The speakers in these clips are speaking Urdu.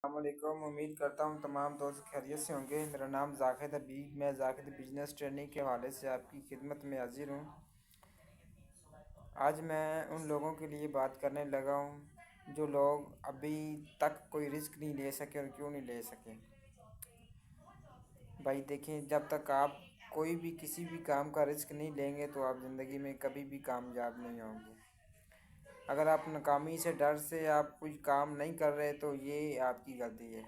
السلام علیکم، امید کرتا ہوں تمام دوست خیریت سے ہوں گے۔ میرا نام زاہد حبیب، میں زاہد بزنس ٹریننگ کے حوالے سے آپ کی خدمت میں حاضر ہوں۔ آج میں ان لوگوں کے لیے بات کرنے لگا ہوں جو لوگ ابھی تک کوئی رسک نہیں لے سکے اور کیوں نہیں لے سکے۔ بھائی دیکھیں، جب تک آپ کوئی بھی کسی بھی کام کا رسک نہیں لیں گے تو آپ زندگی میں کبھی بھی کامیاب نہیں ہوں گے۔ اگر آپ ناکامی سے ڈر سے آپ کوئی کام نہیں کر رہے تو یہ آپ کی غلطی ہے۔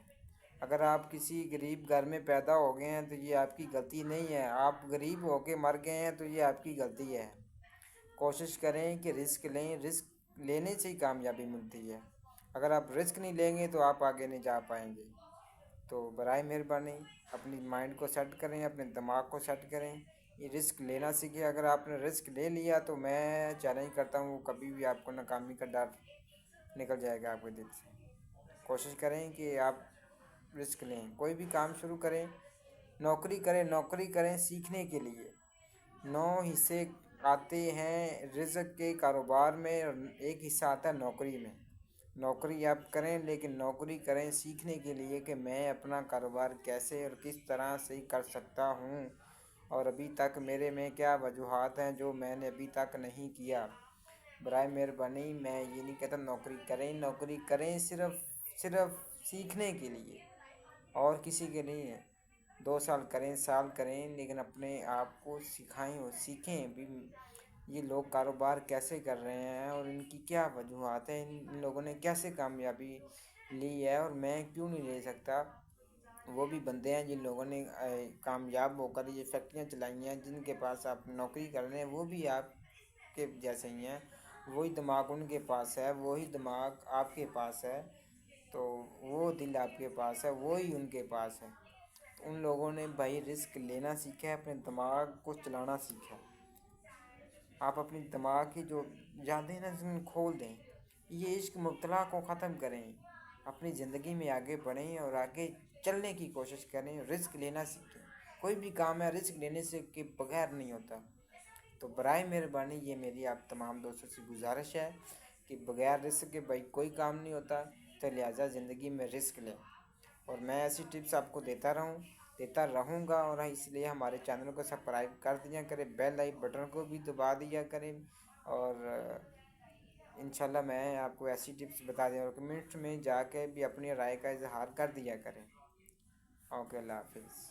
اگر آپ کسی غریب گھر میں پیدا ہو گئے ہیں تو یہ آپ کی غلطی نہیں ہے۔ آپ غریب ہو کے مر گئے ہیں تو یہ آپ کی غلطی ہے۔ کوشش کریں کہ رسک لیں، رسک لینے سے ہی کامیابی ملتی ہے۔ اگر آپ رسک نہیں لیں گے تو آپ آگے نہیں جا پائیں گے۔ تو برائے مہربانی اپنی مائنڈ کو سیٹ کریں، اپنے دماغ کو سیٹ کریں، یہ رسک لینا سیکھیں۔ اگر آپ نے رسک لے لیا تو میں چیلنج کرتا ہوں کبھی بھی آپ کو ناکامی کا ڈر نکل جائے گا آپ کے دل سے۔ کوشش کریں کہ آپ رسک لیں، کوئی بھی کام شروع کریں، نوکری کریں سیکھنے کے لیے۔ 9 حصے آتے ہیں رزق کے کاروبار میں اور ایک حصہ آتا ہے نوکری میں۔ نوکری آپ کریں، لیکن نوکری کریں سیکھنے کے لیے کہ میں اپنا کاروبار کیسے اور کس طرح سے کر سکتا ہوں، اور ابھی تک میرے میں کیا وجوہات ہیں جو میں نے ابھی تک نہیں کیا۔ برائے مہربانی میں یہ نہیں کہتا نوکری کریں صرف سیکھنے کے لیے اور کسی کے نہیں ہے۔ 2 سال کریں، سال کریں، لیکن اپنے آپ کو سکھائیں اور سیکھیں بھی یہ لوگ کاروبار کیسے کر رہے ہیں اور ان کی کیا وجوہات ہیں، ان لوگوں نے کیسے کامیابی لی ہے اور میں کیوں نہیں لے سکتا۔ وہ بھی بندے ہیں جن لوگوں نے کامیاب ہو کر یہ فیکٹریاں چلائی ہیں، جن کے پاس آپ نوکری کر رہے ہیں وہ بھی آپ کے جیسے ہی ہیں۔ وہی دماغ ان کے پاس ہے، وہی دماغ آپ کے پاس ہے، تو وہ دل آپ کے پاس ہے، وہی ان کے پاس ہے۔ تو ان لوگوں نے بھائی رسک لینا سیکھا ہے، اپنے دماغ کو چلانا سیکھا ہے۔ آپ اپنی دماغ کی جو یادیں نا کھول دیں، یہ عشق مبتلا کو ختم کریں، اپنی زندگی میں آگے بڑھیں اور آگے چلنے کی کوشش کریں، رسک لینا سیکھیں۔ کوئی بھی کام ہے رسک لینے سے کے بغیر نہیں ہوتا۔ تو برائے مہربانی یہ میری آپ تمام دوستوں سے گزارش ہے کہ بغیر رسک کے بھائی کوئی کام نہیں ہوتا، تو لہٰذا زندگی میں رسک لیں۔ اور میں ایسی ٹپس آپ کو دیتا رہوں گا، اور اس لیے ہمارے چینل کو سبسکرائب کر دیا کریں، بیل آئی بٹن کو بھی دبا دیا کریں، اور انشاءاللہ میں آپ کو ایسی ٹپس بتا دیں، اور کمنٹ میں جا کے بھی اپنی رائے کا اظہار کر دیا کریں۔ اوکے، اللہ حافظ۔